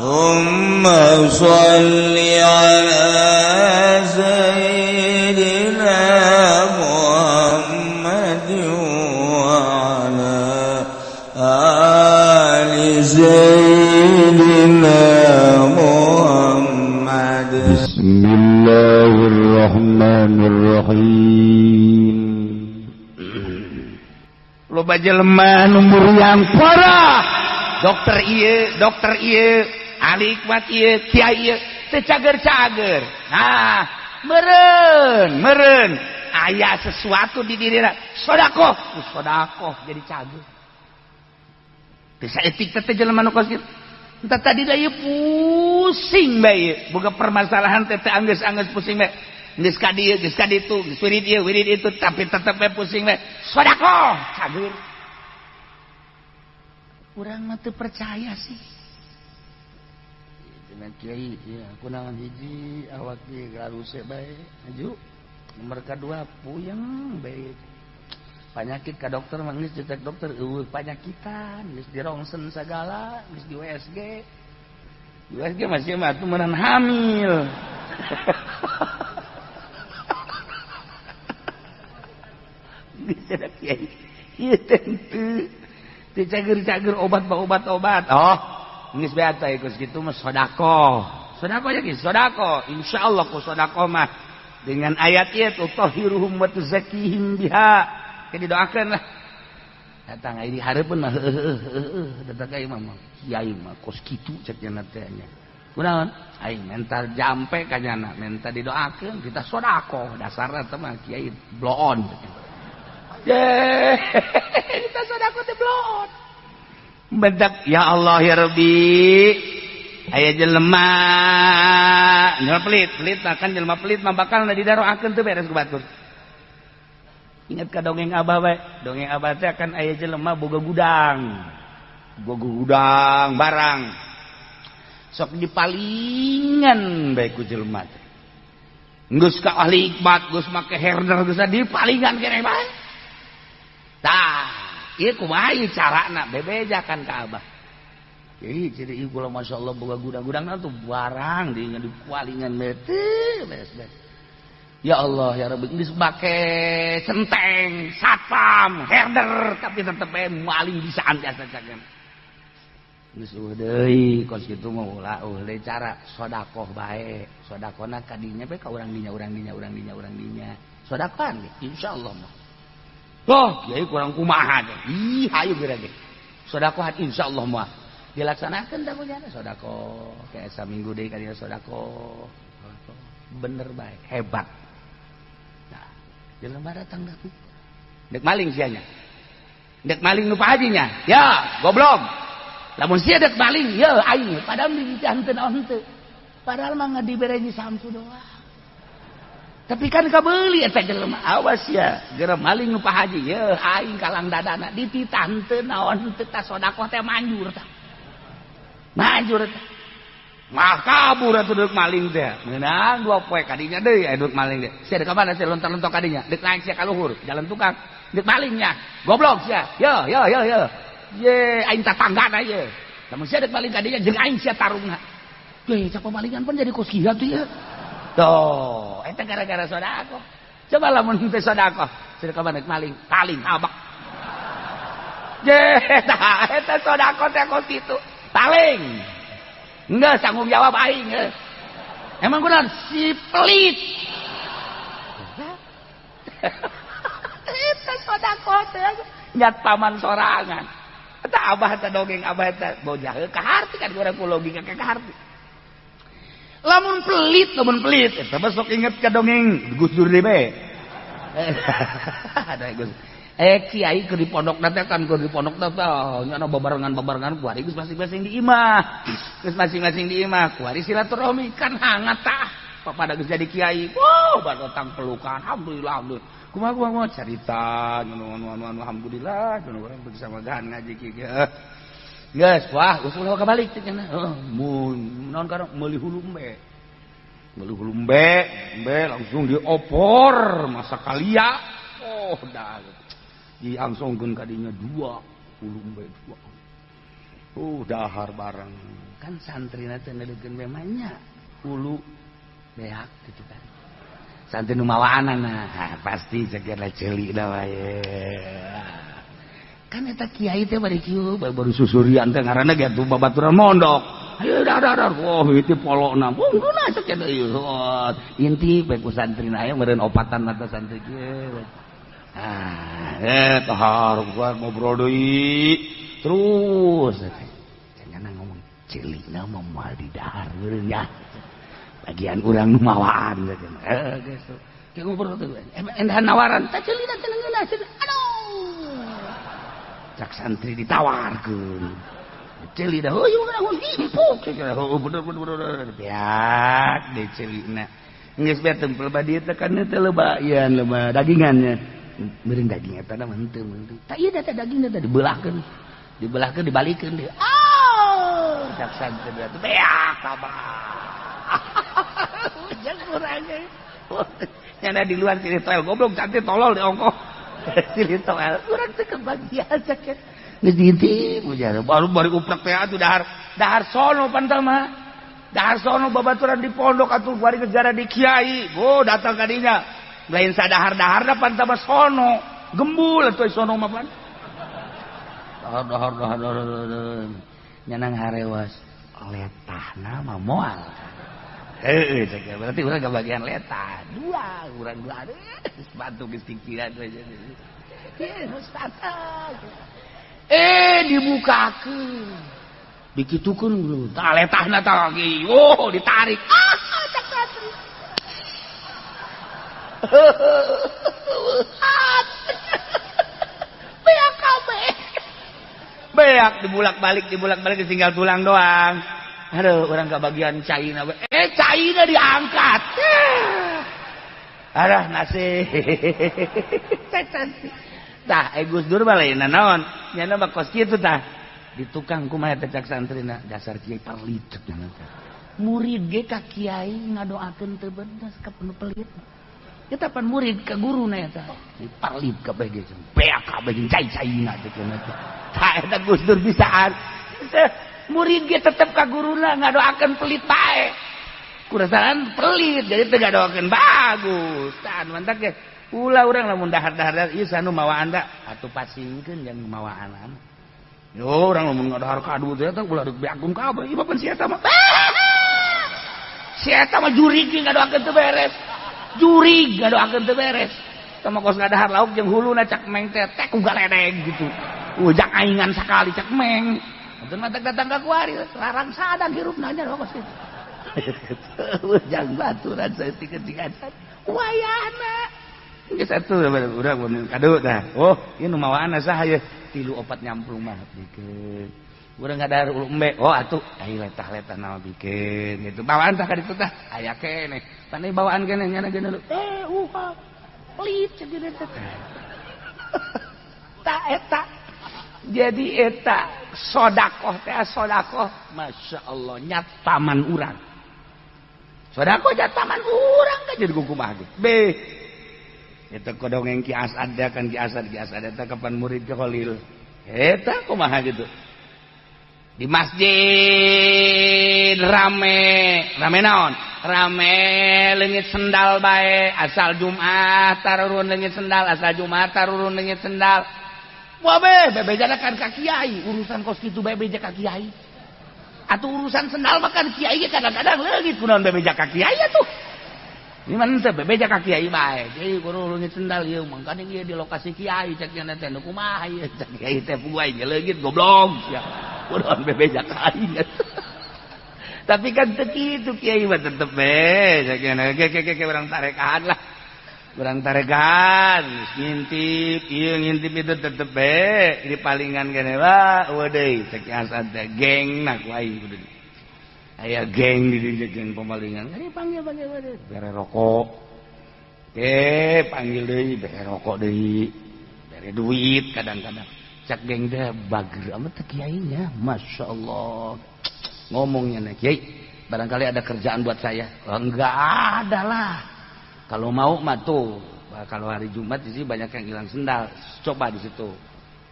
Allahumma sholli ala sayyidina Muhammad wa ala ali sayyidina Muhammad. Bismillahirrahmanirrahim. Loba jelema nu muriang parah. Dokter ieu, ahli hikmat ieu, kiai ieu teu cager-cager. Nah, meureun aya sesuatu di dirina sedekah, jadi cager. Teu saeutik teh jelema nu kos kitu. Entah tadi da ieu pusing bae, boga permasalahan teh anggeus pusing bae. Geus ka dieu, geus ka ditu, geus wirid itu, tapi tetep bae pusing bae. Sedekah, cager. Urang mah teu percaya sih. Dengan kiai ya, kunaon hiji awak ge garuse bae, maju. Nomor kadua puyeng bae. Panyakit ka dokter mah geus ditek dokter eueuh panyakitan, geus dirongsen sagala, geus di USG. Di USG masih mah atuh meunang hamil. Bisa da kiai. Ieu tentu teu cager-cager obat. Oh, geus beat teh geus kitu mah sedekah. Sedekah ya geus sedekah. Insyaallah ku sedekah mah dengan ayat ieu tutahhiruhum wa tuzakkihim biha. Ke didoakeun lah. Datang ai di hareupeun mah datang ai mah kiai mah kos kitu cek cenah teh nya. Kunaon? Aing mental jampe ka nyana, minta didoakeun kita sedekah. Dasarna teh mah kiai blow on. Kita sedekah teh blow on. Bedak ya Allah ya Rabbi. Aya jelema pelit kan jelema pelit mah bakalna didaroakeun teu beres ku batur. Ingat ka dongeng Abah bae. Dongeng Abah teh akan aya jelema boga gudang barang. Sok dipalingan bae ku jelema teh. Geus ka ahli hikmat, geus make herder geus dipalingan keneh bae. Tah, ieu kumaha ieu carana bebejakan ka Abah. Jadi ieu kula masyaallah boga gudang-gudangna tuh barang dinya dipalingan bae teh beres-beres. Ya Allah ya Rabbi geus make centeng, satpam, herder tapi tetep bae maling bisaan biasa cagen. Geus deui kos kitu mah ulah deui cara sedekah bae. Sedekahna ka dinya bae ka urang dinya. Sedekahan insyaallah mah. Toh kiai kurang kumaha teh. Ih hayu geura ge. Sedekahan insyaallah mah dilaksanakeun tah punyana sedekah. Kayak saminggu deui ka dieu sedekah. Bener bae, hebat. Jelema datang dah tuh. Dek maling sianya. Dek maling nu pahajinya. Ya, goblok. Lamun sia dek maling, ya aing padahal dibican teu naon teu. Padahal mah ngadibereji samsu doang. Tapi kan kabeuli eta jelema. Awas ya, geura maling nu pahaji, ya aing kalang dadana dititan teu naon teu tah sedekah teh manjur tah. Manjur tah. Mah kabur atuh deuk maling teh. Meunang 2 poe kadinya deui aya deuk maling teh. Sia ka mana sia lontar-lontor kadinya. Deuk naik sia ka luhur, jalan tukang. Deuk malingnya. Goblok sia. Yo. Ye, aing tatanggana ye. Lamun sia deuk maling kadinya jeung aing sia tarungna. Teh, cak pamalingan pun jadi kos kieu teh ya. Tuh, eta gara-gara sedekah. Coba lamun teu sedekah, sia ka mana deuk maling, paling abak. Ye, eta sedekah teh kos kitu. Paling. Enggak sanggup jawab aing. Emang kunaon si pelit. Eta sedekah teh nyat paman sorangan. Eta Abah teh dongeng Abah teh bojah ka harti kan urang ku logika ka harti. Lamun pelit eta besok inget ka dongeng Gus Dur deui bae. Ada Gus. Kiai keur di pondok teh kan keur di pondok teh nyana babarengan kuari geus masing-masing di imah. Geus masing-masing di imah kuari silaturahmi kan hangat tah. Papada geus jadi kiai. Wow, batotang pelukan. Alhamdulillah. Kumaha carita nu alhamdulillah nu urang bisa magahan ngaji kieu. Geus wah geus ulah kabalik teh cenah. Mun naon karang meuli hulumbe. Meuli hulumbe langsung diopor masa kalia. Oh dah. Diangsongkeun ka dinya 2 hulumbe 2. Dahar bareng. Kan santrina teh neulekeun memangnya ulu beak gitu kan. Santri nu mawaanana pasti cegerna ceuli da wae. Kan eta kiai teh bari kieu baru susurian teh ngaranna ge atuh babaturan mondok. Ayo dar. Wah itu polona. Pungguna cek ieu. Inti bae ku santrina aya meureun opatan mata santri kieu. Tahar gua ngobrol deui. Terus cenah ngomong ceulina mah moal di dahar meureun ya. Bagian urang nu mawaan geus. Ki ngobrol teh endahan nawaran, teh ceulina teh leungeuna. Aduh. Cak santri ditawarkeun. Ceuli dah heuh urang himpuk cenah. Bener. Biak deui ceulina. Geus bae tempel badieu teh kan teh loba dagingannya. Meureun daging eta mah henteu. Tah ieu teh dagingna teh dibelahkeun, dibalikeun deui. Cak santri teh beak kabah. Jangan kurangnya. Nyana di luar sini toel goblok cantik tolol di ongkoh. Sini toel kurang teh kebagian sakit. Geus diintip ujara baru uprek teh atuh dahar sono pantah mah. Dahar sono babaturan di pondok atuh bari ngejara di kiai. Datang ka dinya. Lain sadahar-daharna pantah mah sono. Gembul atuh sono mah pan. Dahar. Nyana ngarewas letahna mah moal. Berarti urang kebagian letah. Urang dua sepatu geus pikiran aja. Ustaz. Dibukakeun. Dikitukeun tah letahna tah lagi. Ditarik. Cak santri. Beak kabeh. Beak dibulak-balik tinggal tulang doang. Aduh, orang kebagian caina. Caina diangkat. Arah nasi. Tah, Gus Dur mah lain naon. Nyana mah kos kieu tah. Di tukang kumaha teh cak santrina, dasar kiai parlit cenah teh. Murid ge ka kiai ngadoakeun teu bedas ka pelit. Kita pan murid ka guruna eta. Parlit kabeh ge. Beak kabeh jeung cai-caina teh cenah teh. Tah eta Gus Dur bisaan. Murid ge tetep ka guruna ngadoakeun pelit bae. Kurasaan pelit jadi teu ngadoakeun bagus. Tah mantap ge. Ulah urang lamun dahar-dahar ieu sanu mawaan da atuh pasingkeun jeung mawaanan. Yo urang lamun ngadahar kadu teh teh ulah deuk beakum kabeh. Ieu pan si eta mah. Si eta mah jurig ngadoakeun teu beres. Jurig ngadoakeun teu beres. Tah mah kos ngadahar lauk jeung huluna cak meng teh ku galedeg gitu. Ujak aingan sakali cak meng. Untuk datang ke kuari, larang sadang hirupna nya kos itu. Jangan baturan setik-setikan. Wayana. Geus atuh urang mun kado tah. Ieu nu mawaana saha ye? 3-4 nyamplung mah bikeun. Urang ngadahar ulu embe. Atuh ai letah-letah naon bikeun gitu. Bawaan tah ka ditu tah. Aya keneh. Panai bawaan keneh nyana geuna. Pelit cegeuna teh. Tak eta. Jadi eta sodakoh teh Masya Allah nyat paman urang. Sodakoh nyat paman urang kan jadi kumaha ge. Eta kodongeng Ki Asad kan Ki Asad eta kapan murid ke Khalil. Eta kumaha gitu. Di masjid rame naon? Rame leungit sendal bae asal Jumat tarurun leungit sendal asal Jumat tarurun leungit sendal. Bebejana kan ka kiai, urusan kos kitu bebeja ka kiai. Atuh urusan sendal mah kan kiai kadang-kadang leungit kunaon bebeja ka kiai atuh. Ini mah teh bebeja ka kiai bae. Jadi kudu leungit sendal ieu mah kan ieu di lokasi kiai cek nya teh nu kumaha ieu cek kiai teh puguai ge leungit goblok ya. Kunaon bebeja ka kiai. Tapi kan teu kitu kiai mah tetep cek nya ge urang tarekahan lah. Kurang taregan ngintip ieu ngintip itu tetep di palingan kene deui cek asad geng nak wae kudu aya geng di dieu geng pamalingan panggil bere rokok panggil deui bere rokok deui bere duit kadang-kadang cek geng teh bager amat teh kiai nya masyaallah ngomongnya nih kiai barangkali ada kerjaan buat saya enggak ada lah. Kalau mau mah tuh, kalau hari Jumat di sini banyak yang hilang sendal, coba di situ.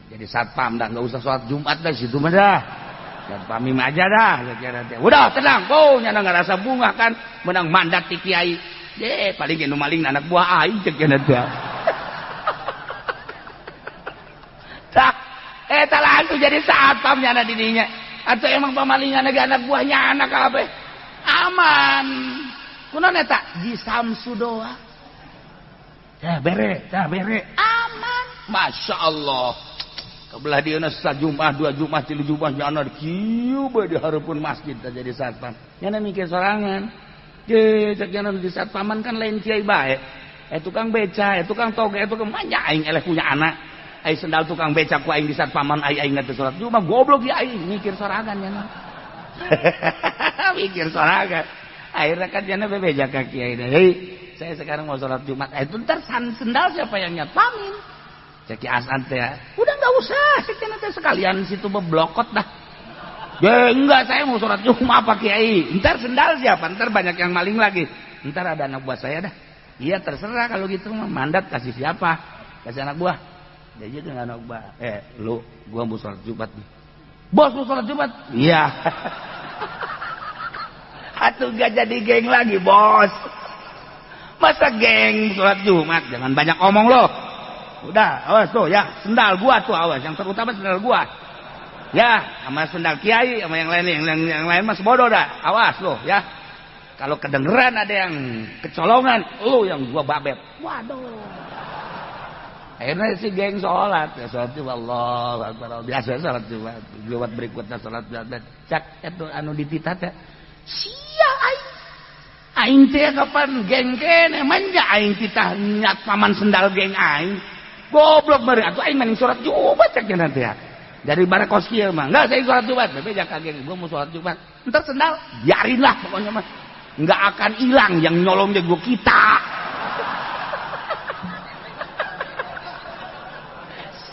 Jadi satpam dah, nggak usah sholat Jumat dah, situ mah dah. Pamim aja dah. Udah tenang, nyana ngerasa bunga kan, menang mandat ti kiai. Paling anu maling anak buah aing cek cenah teh. Tak, eta langsung jadi satpam nyana di dinya. Atau emang pamalingan anak buahnya anak kabeh. Aman. Kunaon eta? Ji Samsu doa. Bere. Aman. Masya Allah. Kebelah dia sajumah, 2 jumah, 3 jumah nyana kieu bae di hareupeun masjid jadi satpam. Nyana mikir sorangan. Cek nyana di satpaman kan lain kiai bae. Tukang beca, tukang toge, tukang manja aing eleh punya anak. Ai sendal tukang beca ku aing di satpaman aing teh salat Jumat goblok ya aing mikir sorangan nyana. Mikir sorangan. Akhirnya kan nyana bebeja ka kiai deui. Hei, saya sekarang mau salat Jumat. Itu ntar sendal siapa yang nyatpamin? Cek Hasan teh, udah nggak usah, cek teh sekalian situ beblokot dah. Enggak, saya mau sholat Jumat Pak Kiai. Ntar sendal siapa? Ntar banyak yang maling lagi. Ntar ada anak buah saya dah. Iya terserah kalau gitu mah, mandat kasih siapa? Kasih anak buah. Jadi dengan anak buah. Lu, gua mau sholat Jumat nih. Bos mau sholat Jumat? Iya. Atuh gak jadi geng lagi bos. Masa geng sholat Jumat? Jangan banyak omong loh. Udah, awas tuh ya, sendal gua tuh awas, yang terutama sendal gua. Ya, sama sendal kiai sama yang lain mas bodoh dah. Awas lo ya. Kalau kedengeran ada yang kecolongan, lu yang gua babet. Waduh. Akhirnya si geng sholat, ya sholat Jumat Allah Akbar. Biasa sholat Jumat berikutnya sholat Jumat. Cak itu anu dititat ya. Sia aing teh kapan geng kene manja aing titah nyat paman sendal geng aing. Goblok meureun atuh aing mending sholat Jumat cek nanti ya. Dari barakos kieu mah. Enggak saya sholat Jumat, bebe jak geng gua mau sholat Jumat. Entar sendal biarinlah pokoknya mah. Enggak akan hilang yang nyolong jago kita.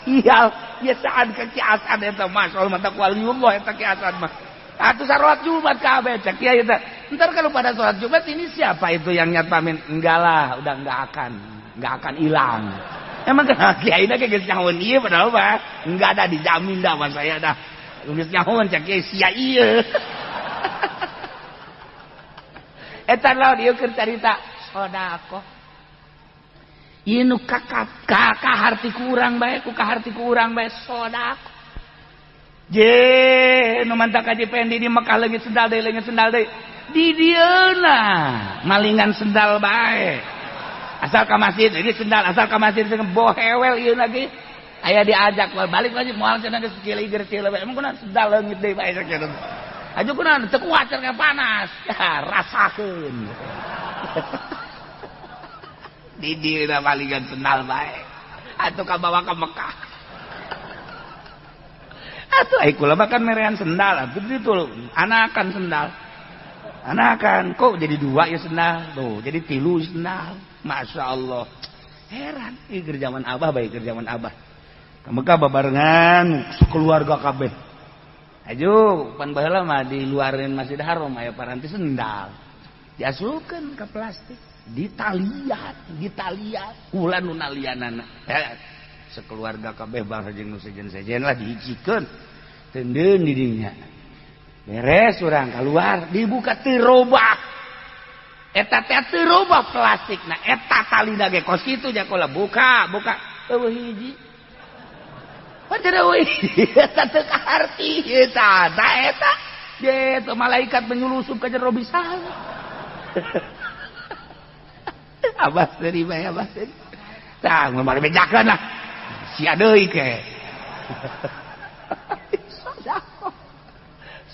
Sial, biasaan ke Hasan eta masyaallah mata waliullah eta Hasan mah. Atuh salat Jumat kabeh cek kiai eta. Entar kalau pada sholat Jumat ini siapa itu yang nyatpamin? Enggak lah, udah enggak akan hilang. Emang kan kiai na geus nyahoeun ieu padahal mah enggak ada dijamin dah sama saya dah. Geus nyahoeun cek kiai sia ieu. Eta lawan ieu keur carita sedekah. Ieu nu kaharti kurang bae ku kaharti kurang bae sedekah. Nu mantap kaji pendi di Mekah leungit sendal deui. Di dieuna malingan sendal bae. Asal ka masjid ini sendal, asal ka masjid dengan bohewel ieu lagi. Aya diajak balik lagi moal cenah geus kieu bae. Emang kunaon sendal leungit deui bae cenah. Aju kunaon teu kuat cenah panas. Ya rasakeun. Di dieuna malingan sendal bae. Atuh ka bawa ka Mekah. Atuh ai kula makan merean sendal, atuh ditu anakan sendal. Anakan kok jadi 2 ya sendal. Tuh, jadi 3 sendal. Masya Allah. Heran, keur zaman Abah bae keur zaman Abah. Ka Mekah babarengan sekeluarga kabeh. Aju pan baheula mah di luareun Masjid Haram aya paranti sendal. Diasulkeun ka plastik, ditaliat. Ulah nu nalianana. Sekeluarga kabeh bangsa jeung nu sejen-sejen lah dihijikeun. Teudeun di dinya. Beres urang keluar dibuka teu robah. Eta teh teu robah plastikna. Eta talina ge kos kitu nya kula buka. Eueuh hiji. Padahal eueuh eta teu kaharti eta. Ye teu malaikat menyulusup ka jero bisan. Abah deui bae abah deui. Tah mari bejakeun lah. Sia deui ke.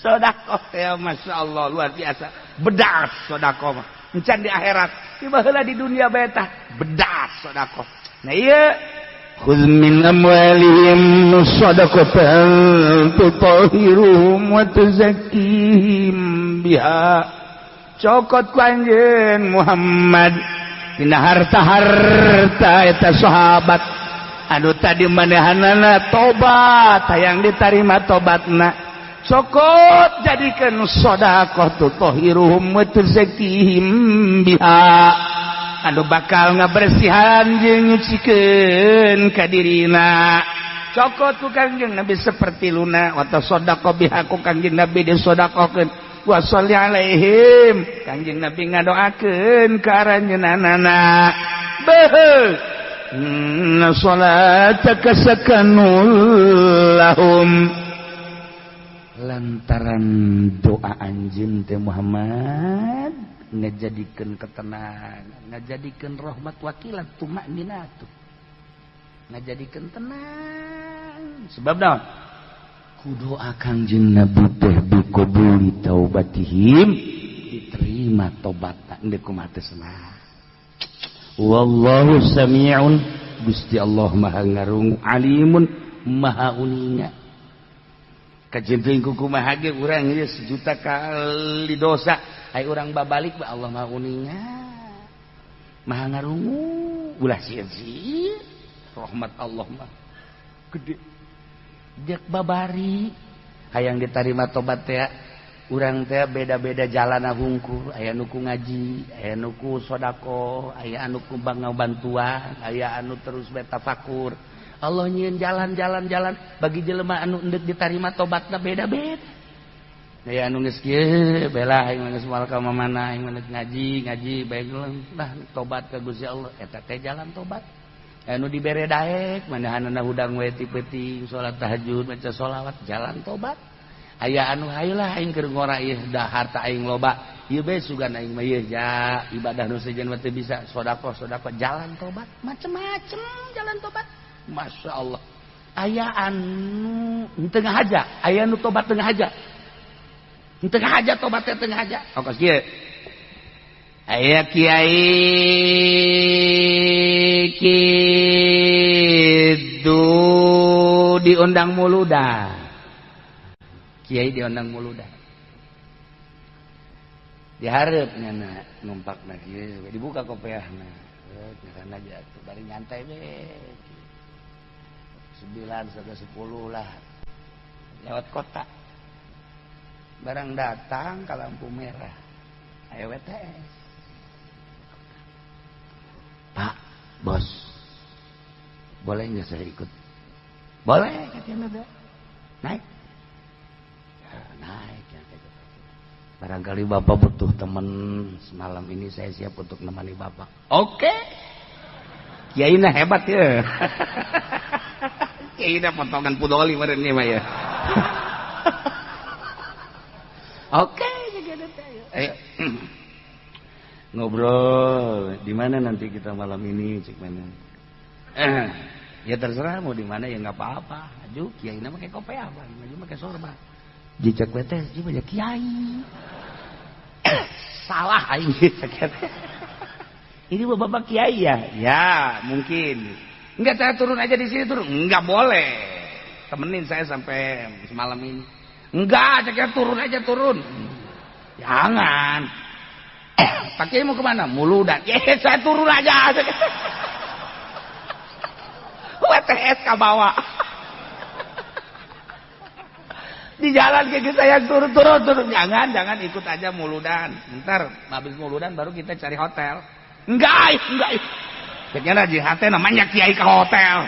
Sedekah ya Masya Allah luar biasa. Bedas sedekah mah. Encan di akhirat. Tiba heula di dunia betah. Bedas sedekah. Nah ieu khudz min amwalihim shadaqatan tutahhiruhum wa tuzakkihim biha. Cokot ku anjeun Muhammad dina harta-harta eta sahabat anu tadi manehanana tobat hayang ditarima tobatna. Cokot jadikan sedekah tutahhiruhum wa tuzakkihim biha anu bakal ngabersihan jeung nyucikeun ka dirina cokot ku Kangjeng Nabi seperti luna wa tasaddaqa biha ku Kangjeng Nabi disodaqokeun wa sholli alaihim Kangjeng Nabi ngadoakeun ka aranjeunana beuh salataka sakanul lahum lantaran doa anjeun teh Muhammad ngajadikeun ketenangan ngajadikeun rahmat wakilat tumakninatu ngajadikeun tenang sebab naon ku doa Kangjeng Nabi teh biqabuli taubatihim diterima tobatna endeu kumaha teu senang wallahu sami'un Gusti Allah maha ngarungu alimun maha uninga kajenteung kumaha ge urang ieu sejuta kali dosa ai urang babalik ba Allah maha uninga maha ngarungu ulah sieun rahmat Allah mah gede dek babari hayang ditarima tobat teh urang teh beda-beda jalana hungkul aya nu ku ngaji aya nu ku sedekah aya anu ku bantuan aya anu terus betafakur Allah nyieun jalan bagi jelema anu endeuh ditarima tobatna beda-beda aya anu geus kieu bela aing geus moal ka mamana aing ngaji bae lah tobat ka Gusti Allah eta teh jalan tobat anu dibere daek manahanana hudang we ti peuting salat tahajud maca sholawat jalan tobat aya anu hayeula aing keur ngora ieu da harta aing loba ieu bae sugan aing mah ieu ja ibadah nu sejen mah teu bisa sedekah jalan tobat macem-macem jalan tobat masyaallah aya anu tengah haja aya anu tobat tengah haja tengah haja tobat teh tengah haja ongkos kieu aya kiai kitu diundang muludah kiai diundang muludah dihareupnya numpakna kieu dibuka kopiahna karena aja tuh bari nyantai we 9 sampai 10 lah lewat kota barang datang ke lampu merah aya WTS Pak bos boleh nggak saya ikut boleh katanya naik naik barangkali bapak butuh teman semalam ini saya siap untuk menemani bapak oke kiaina hebat ya kiaina potongan pudoli meureun ieu mah ya oke ayo ngobrol di mana nanti kita malam ini cek mana ya terserah mau di mana ya nggak apa-apa aju kiai nama kayak kopi apa maju pakai sorban jicak wetes juga ya kiai salah aing ini bapak kiai ya mungkin enggak saya turun aja di sini turun enggak boleh temenin saya sampai semalam ini enggak cek turun aja turun jangan Pak Kiai mau kemana? Muludan. Saya turun aja. WTS ke bawah. Di jalan kayak saya turun. Jangan ikut aja muludan. Ntar habis muludan baru kita cari hotel. Enggak. Kayaknya jihate namanya kiai ke hotel.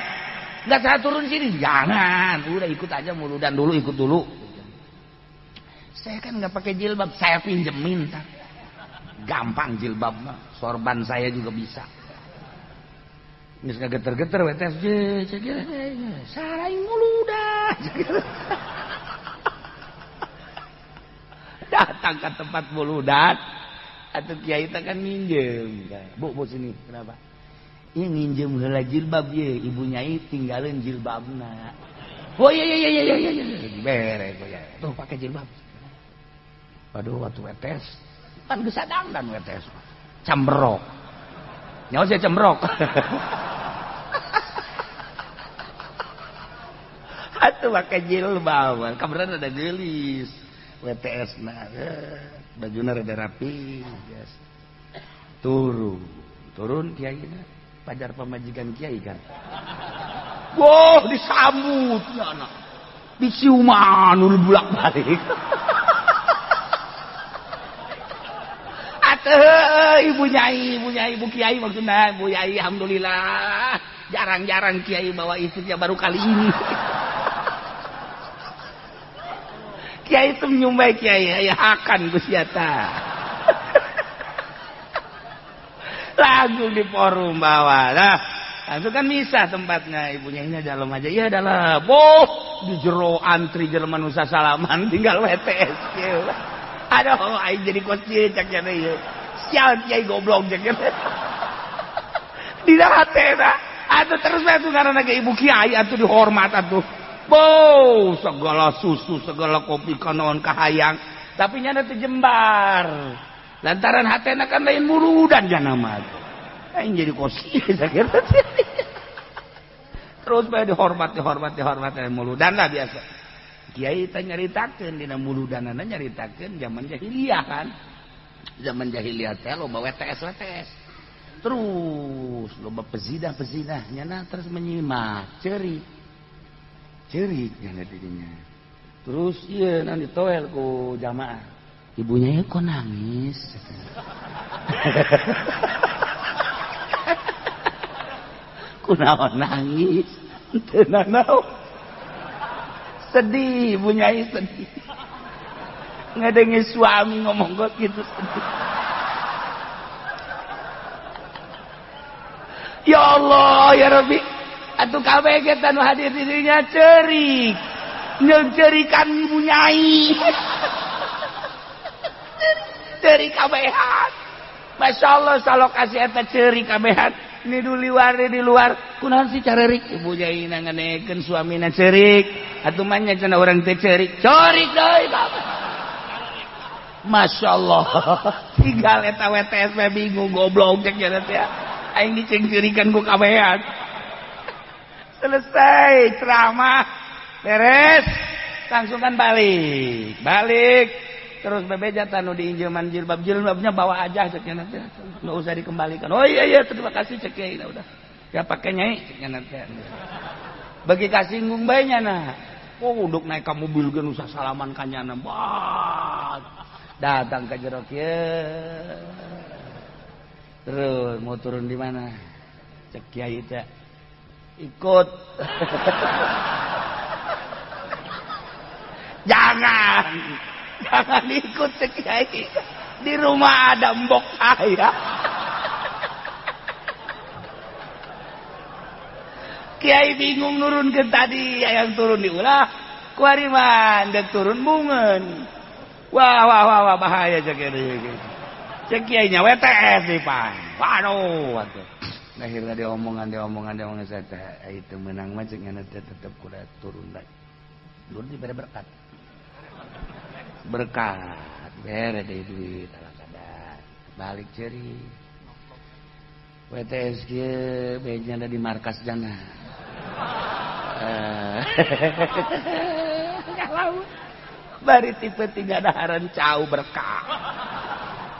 Enggak saya turun sini. Jangan. Udah ikut aja muludan dulu, ikut dulu. Saya kan nggak pakai jilbab, saya pinjemin. Gampang jilbab mah, sorban saya juga bisa. Geus kageter-geter wetes je, saraing muludah. Datang ke tempat muludan, atuh kiai teh kan minjem. Bu sini, kenapa? Ieu nginjem heula jilbab ye, ibu nyai tinggalin jilbabna. Oh iya. Beres ya. Tuh pakai jilbab. Waduh, waktu wetes kan gesadang dan wetes cembrok nyawa saya cembrok atuh pakai jilbab kabaran ada gelis WTS nah bajuna rada rapi yes. turun kiai pajar pemajikan kiai kan wow disambut ya anak diciuman ul bulak balik ibu kiai maksudnya ibu kiai alhamdulillah jarang-jarang kiai bawa istrinya baru kali ini Kiai itu nyumbai Kiai aya akan Gusti eta. Langsung di forum bawah. Nah, langsung kan misah tempatnya. Ibunya ini dalam aja. Iya dalam. Boh, di jero antri jelema nu salaman tinggal WTS. Aduh, aing jadi kocil cak cenah ieu. Sial Kiai goblok cak cenah. Di hatena. Atuh terus bae tuh ngaranna ge ibu Kiai atuh dihormat atuh. Boh, segala susu, segala kopi kanaon kahayang, tapi nyana teu jembar. Lantaran hatena kan lain muludan jana mah. Aing jadi kosi sakit. Terus bae dihormat muludan lah biasa. Kiai teh nyaritakeun dina muludanana nyaritakeun zaman jahiliyah kan. Zaman jahiliyah teh loba WTS. Terus loba pezinah nyana terus menyimak cerik nyana didinya. Terus ieu nan ditoel ku jamaah. Ibunya kok nangis. Kunaon nangis? Teu nanaon. Sedih ibunya sedih. Ngadengi suami ngomong kok gitu sedih. Ya Allah ya Rabbi, atuh kabeh ge tanu hadir di dinya cerik. Nyerikan ibu nyai. Cerik kabehan. Masya Allah salokasi eta cerik kabehan. Ini di luar. Kunaon sih carerik? Ibu nyai nanganekeun suamina cerik. Atuh mah nya cenah urang teh cerik. Cerik deui kabeh. Masya Allah. Tinggal eta WTS bingung goblok cek cenah teh. Aing dicengcerikan ku kabehan. Selesai ceramah beres langsung kan balik terus bebeja tanu diinjeman jilbabnya bawa aja ceknya nanti nggak usah dikembalikan. Oh iya terima kasih ceknya udah ya pakai nyai ceknya nanti bagi kasinggung bayinya nah uduk naik ke mobil gen usah salaman kanyana bat datang ke jerok ya. Terus mau turun di mana? Cek Kiai teh. Ikut. Jangan ikut Cek Kiai. Di rumah ada mbok saya. Kiai bingung nurun ke tadi yang turun diulah. Kuariman dek turun bungen. Wah bahaya Cek Kiai. Cek Kiainya WTS nih Pak. Waduh atuh. Akhirnya diomongan saya itu menang mah cek ngana tetep kuda turun bae. Turun dibere berkat. Bere deui duit ala kadar. Balik ceuri. WTS kieu beja di markas jana. Kalau bari tipe 3 daharan cau berkah.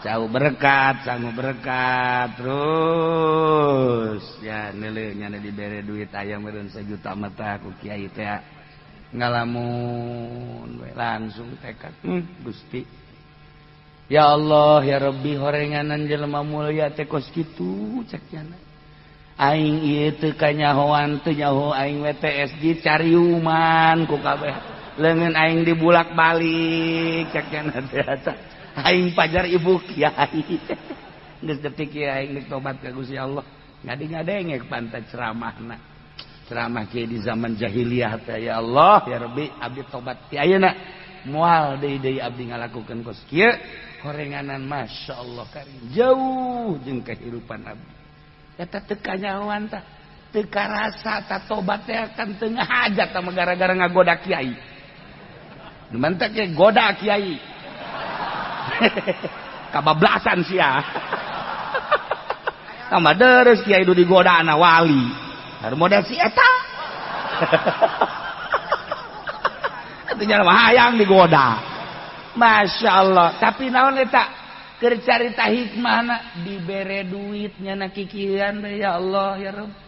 Jauh berkat, sanggup berkat terus ya neleunya dibere duit aya meureun 1 juta mata ku Kiai teh ngalamun langsung tekad Gusti ya Allah ya Rabbi horenganan jelema mulya teh kos kitu cek cenah aing ieu teu kanyahoan teu nyaho aing WTS dicariuman ku kabeh leungeun aing dibulak-balik cek cenah teh aing pajar ibu Kiai geus detik Kiai aing tobat ka Gusti Allah ngadi-ngadengek pantai ceramahna ceramah Kiai di zaman jahiliyah teh ya Allah ya Rabbi abdi tobat ti ayeuna moal deui abdi ngalakukeun kos kieu horenganan masyaallah karim jauh jeung kehidupan abdi eta teu kanyahoan tah teu karasa tah tobat teh kan teu ngahajat tah gara-gara ngagoda Kiai mantak ge goda Kiai kabablasan sia tambah deres Kiai itu digoda anak wali harus modal si eta itu jalan hayang digoda Masya Allah tapi naon eta keur carita hikmahna dibere duitnya na kikian ya Allah ya Rabb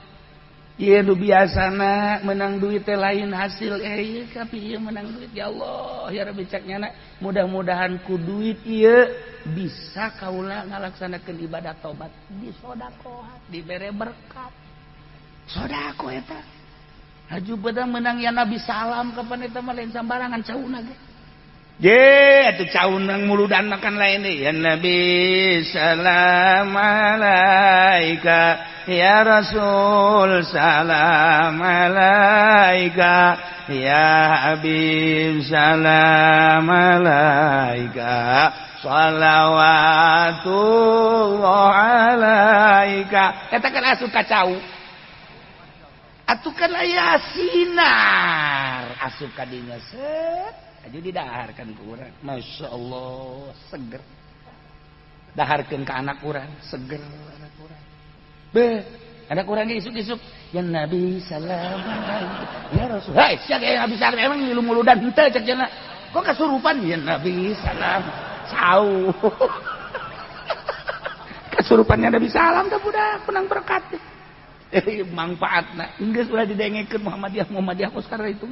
ieu nu biasana menang duit teh lain hasil tapi ieu menang duit ya Allah ya Rabbi caknya mudah-mudahan ku duit ieu bisa kaula ngalaksanakeun ibadah tobat di sedekah dibere berkat sedekah eta haju beda menang ya Nabi salam kapan eta mah lain sambarangan cauna ge Atuh caun nang muludan makan lain deh. Ya Nabi salam alaika, ya Rasul salam alaika, ya Habib salam alaika, salawatullah alaika. Eta kan asup kacau. Atuh kan aya sinar, asup ka dinya set. Aja didaharkan ke urang, masya Allah seger. Daharkan ke anak urang, seger anak urang. Anak urangnya isuk-isuk, ya Nabi salam ya Rasul. Hei, siapa yang habis salam emang ngilu muludan henteu cek cenah. Kok kasurupan ya Nabi salam. Sau. Kasurupannya Nabi salam teh budak penang berkat. Manfaatna geus ulah didengekeun Muhammadiyah kos karena itu.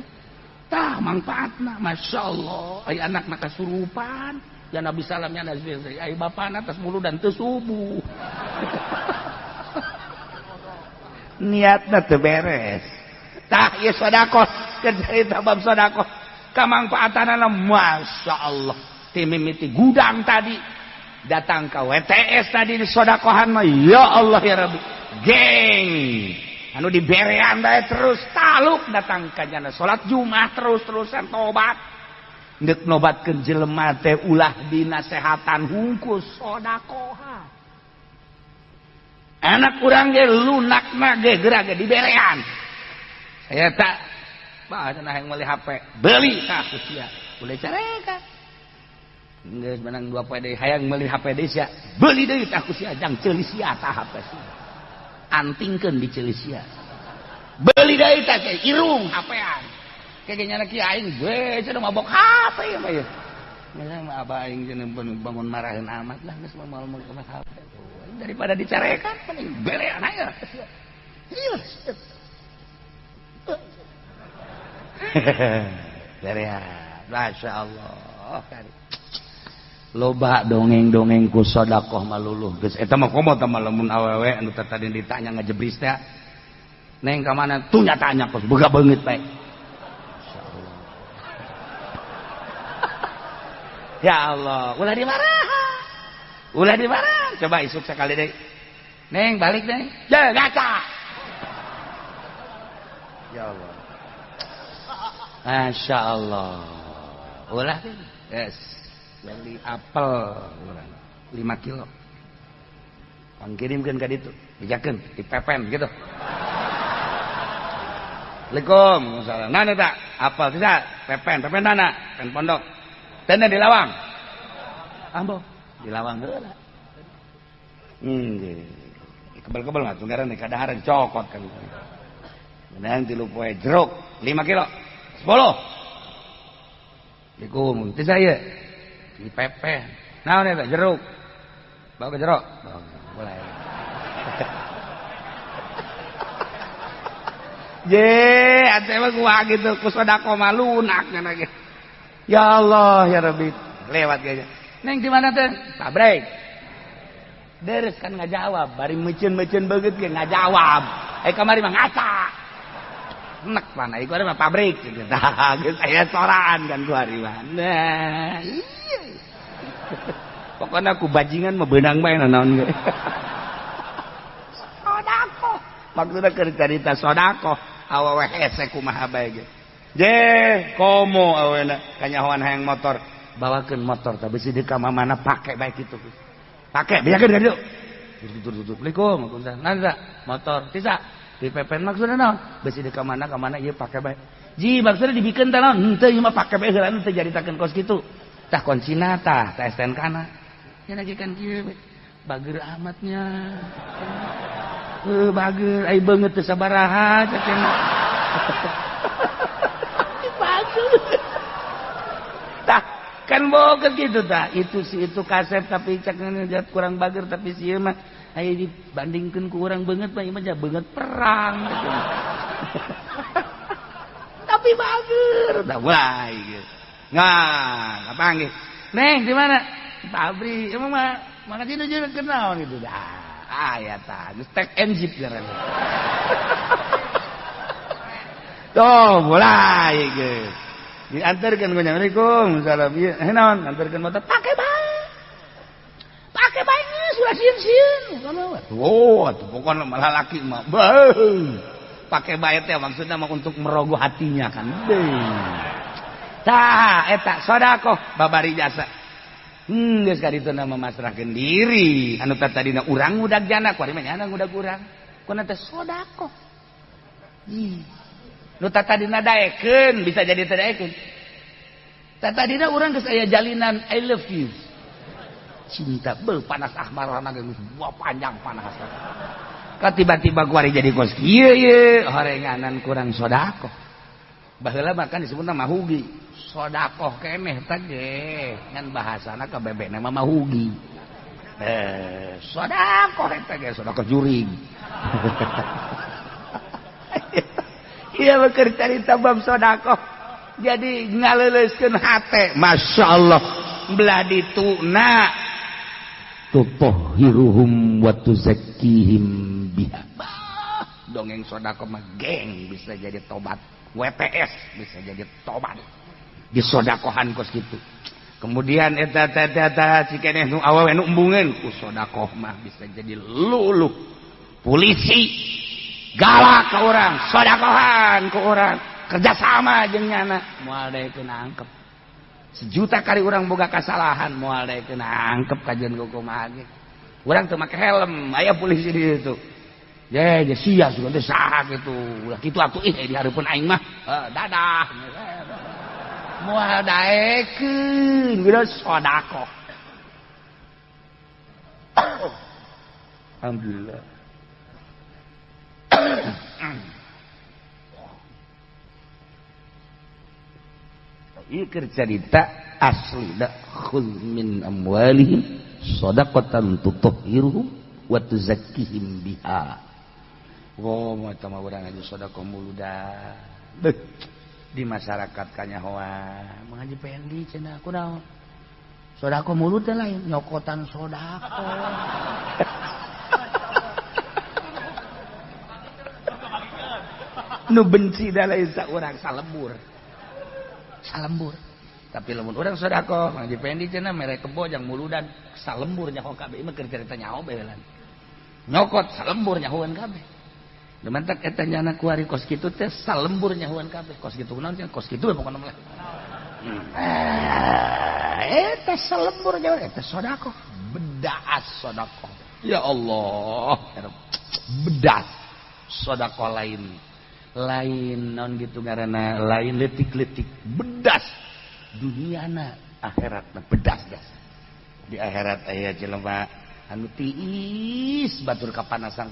Tah manfaatna masya Allah. Ay anak nak kasurupan ya Nabi salamnya Nabi ay bapana atas mulu dan teu subuh. Niatna teu beres. Tah ieu sedekah cerita bab sedekah kamangfaatanna masya Allah. Ti mimiti gudang tadi datang ke WTS tadi di sedekahan mah ya Allah ya Rabbi. Geng anu diberean bae terus taluk datang ka jana salat Jumat terus-terusan tobat neuk nobatkeun jelema teh ulah dinasehatan hungkus sedekah anak urang ge lunakna ge geura ge diberean saya tak bah cenah hayang meuli HP beuli tah ku sia boleh careka geus menang 2 poe deui hayang meuli HP deui sia beuli deui tah ku sia jang ceuli sia tah HP sia antingkeun di ceuli sia beli deui teh irung HP-an kayaknya laki aing we cenah mabok HP mah ya mah abah aing cenah bangun maraheun amat lah geus moal HP daripada dicarekan mending belean aya belean masya Allah loba dongeng-dongeng ku sedekah maluluh geus eta mah komo tah lamun awewe anu tadi ditanya ngajebris teh neng ka mana tuh nyatanya kos boga beungeut bae insyaallah ya Allah ulah dimarah coba isuk sekali deui neng balik neng ngaca ya Allah masya Allah ulah yes beli apel 5 kilo pangkirimkeun ka ditu dijakeun dipepen gitu. Assalamualaikum salam nana tak apel bisa pepen nana pen pondok tenda di lawang ambo di lawang heula kebel-kebel mah tunggaran di kadahar dicokot kan menang 3 poe jeruk 5 kilo 10 Assalamualaikum teh saya dipepen naon eta jeruk bawa ke jeruk boleh je ate mah kumaha gitu ku sedekah mah lunak cenah ge ya Allah ya Rabbi lewat gaya neng di mana teh pabrik deres kan ngajawab bari meuceun-meuceun beungeut ge ngajawab kamari mah ngaca enek pana iku mah pabrik gitu tah geus aya soraan kan ku hari mah nah iya pokoknya aku bajingan mah beunang bae naon ge sedekah maksudna keur carita sedekah awewe hese kumaha bae ge je komo awena kanyahoan hayang motor bawakeun motor teh bisi di ka mamana pake bae kitu pake biakeun ka dieu tutur Assalamualaikum nanda motor tisa dipepen maksudna naon bisi di ka mana ieu pake bae ji maksudna dibikeun teh naon henteu ieu mah pake bae heula teh jaritakeun kos kitu tah konsina tah STNK-na nya lagi kan kieu bager amatnya bager ai beungeut teu sabaraha cenah bager tah kan boga gitu tah itu kaset tapi cak ngajat kurang bager tapi sieun mah aya dibandingkeun ku urang beungeut mah ieu mah beungeut perang gitu. Tapi bager tah wae gitu ngan panggil neng di mana pabrik emang mah makasih nu jeung kenal gitu dah aya tah geus tek and zip ngaranna tuh mulai geus Diantarkeun ku nya. Assalamualaikum. Salam. Ieu naon? Antarkeun motor pake bae. Pake bae geus ulah sieun-sieun. Oh, atuh pokona malah laki mah. Pake bae teh maksudna mah untuk merogoh hatinya kan. Tah eta sedekah babari jasa. Geus ka ditu na memasrahkeun diri. Anu tadina urang ngudag jana, kuari mah nyana ngudag urang. Kuna teh sedekah. Nu tadina daekeun bisa jadi teu daekeun. Tadina urang geus aya jalinan I love you. Cinta beuh panas ahmarana geus panjang panas. Ka tiba-tiba kuari jadi kos kieu horenganan kurang sedekah. Baheula makan disebutna mahugi. Sedekah keneh teh ge ngan bahasana kabebena mah mahugi. Sedekah eta ge sedekah juring. Iya keur carita bab sedekah. Jadi ngaleuleuskeun hate, masyaallah. Belah dituna tutahhiruhum wa tuzakkihim biha. Dongeng sedekah mah geng bisa jadi tobat. WTS bisa jadi tobat. Disodakohan kos kitu. Kemudian eta cikeneh nu awewe nu embungeun ku sedekah mah bisa jadi luluh. Polisi galak ka urang, sedekahan ku urang, kerjasama jeung nyana moal daekeun angkep. 1 juta kali urang boga kasalahan moal daekeun angkep kajeun kumaha ge. Urang teu make helm, aya polisi di ditu. Ye sia sugan teh saha kitu. Ulah kitu atuh di hareupeun aing mah. Dadah. Moal daekeun geus sedekah. Alhamdulillah. Ieu keur carita aslina khudz min amwalihim shadaqatan tutahhiruhum wa tuzakkihim biha. Oh, mata mah urang aju sedekah mulu dah. Di masyarakat kanyahoa mengaji pendi cenah kunaon? Sedekah mulu teh lain nyokotan sedekah. Nu benci da lain saurang salembur. Tapi lamun urang sedekah mengaji pendi cenah mere kebo jang muludan salembur nyaho kabeh mah keur carita nyaho bahelan. Nyokot salembur nyahoan kabeh. Demantak eta nyana kuari kos kitu teh salembur nyahuan kabeh. Kos kitu kunaon cenah? Kos kitu pokona mah. Eta salembur nyahuan eta sedekah. Bedaas sedekah. Ya Allah, bedas sedekah lain. Lain naon gitu ngaranna, lain letik-letik. Bedas duniana, akhiratna bedas das. Di akhirat aya jelema anu tiis batur kapanasan.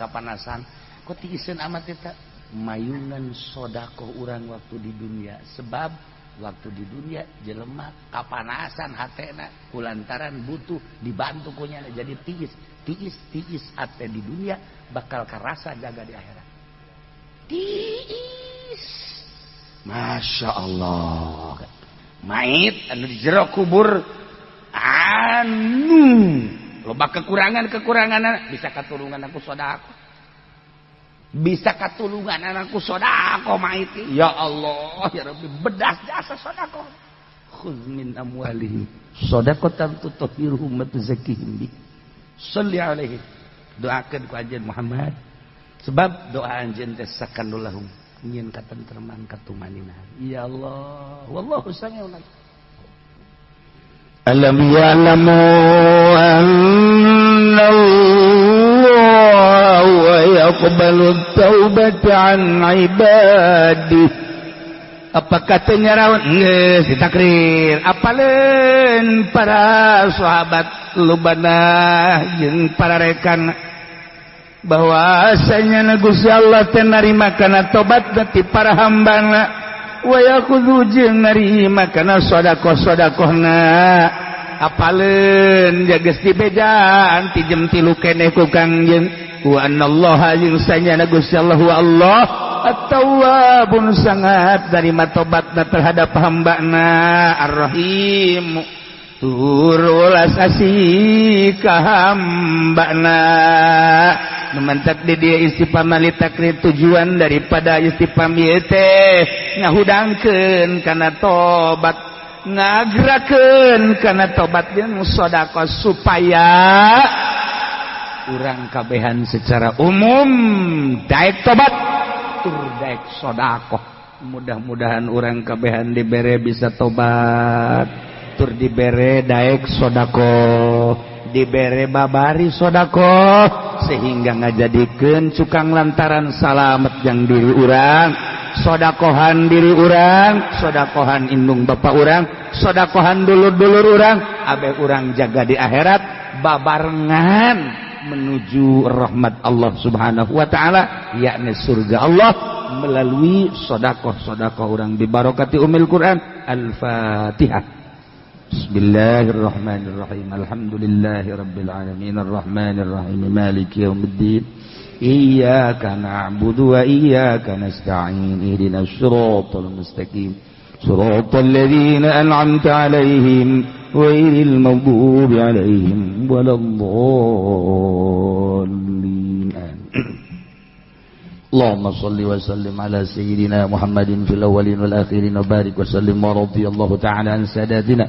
Kok tiiseun amat eta? Mayungan sedekah urang waktu di dunia. Sebab waktu di dunia jelema kapanasan hatena kulantaran butuh dibantu ku nya jadi tiis ate di dunia bakal karasa jaga di akhirat. Tiis. Masya Allah. Mait anu di jero kubur anu loba kekurangan bisa katurungan aku sedekah. Bisa katulungan anakku sedekah mait. Ya Allah, ya Rabbi, bedas jasa sedekah. Khudz min amwalihim shadaqatan tutahhiruhum wa tuzakkihim bi. Shalli alaihi. Doakeun ku anjeun Muhammad. Sebab doa anjeun teh sakandulahum nyin katentreman katumaninan. Ya Allah, wallahu sami'un alim. Alam ya'lamu anna wa yaqbalu taubata an ibadi. Apakah tenyarawan geus ditakrir apaleun para sahabat lubanah jeung para rekan bahwasanya Gusti Allah teh narima kana tobat ti para hambana wa yakhudhu jeung narima kana sedekah-sedekahna apaleun geus dibejaan ti jem 3 keneh ku Kangjeng wa anallaha jeung sanyana Gusti Allah wa Allah at-tawwabun sangat narima tobatna terhadap hambana ar-rahim tur ulas asih ka hambana. Memantak di dia istifham li takrir tujuan daripada istifham ieu teh ngahudangkeun kana tobat, ngageurakeun kana tobat jeung sedekah supaya urang kabehan secara umum daek tobat tur daek sedekah. Mudah-mudahan urang kabehan dibere bisa tobat tur dibere daek sedekah, dibere babari sedekah sehingga ngajadikeun cukang lantaran salamet jang diri urang, sedekahan diri urang, sedekahan indung bapak urang, sedekahan dulur-dulur urang, abe urang jaga di akhirat babarengan menuju rahmat Allah Subhanahu wa taala, yakni surga Allah melalui sedekah-sedekah urang bi barokati umil Quran. Al-Fatihah. Bismillahirrahmanirrahim. Alhamdulillahirabbil alamin arrahmanir rahim maliki yaumiddin. Iyyaka na'budu wa iyyaka nasta'in. Ihdinas siratal mustaqim. Siratal ladzina an'amta 'alaihim ghairil maghdubi 'alaihim waladdallin. Allahumma shalli wa sallim ala sayyidina Muhammadin fil awwalin wal akhirin wa barik wa sallim wa radiyallahu ta'ala an sadatina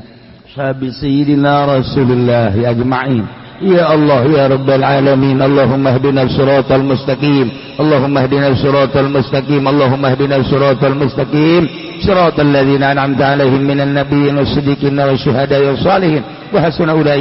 sahabi sayyidina Rasulullah ajma'in. Ya Allah ya Rabbal alamin, Allahumma hdina siratal mustaqim, Allahumma hdina siratal mustaqim, Allahumma hdina siratal mustaqim, siratal ladzina an'amta 'alaihim minan nabiyyin was-siddiqin wasyuhada'i was-shalihin wa hasuna ulaika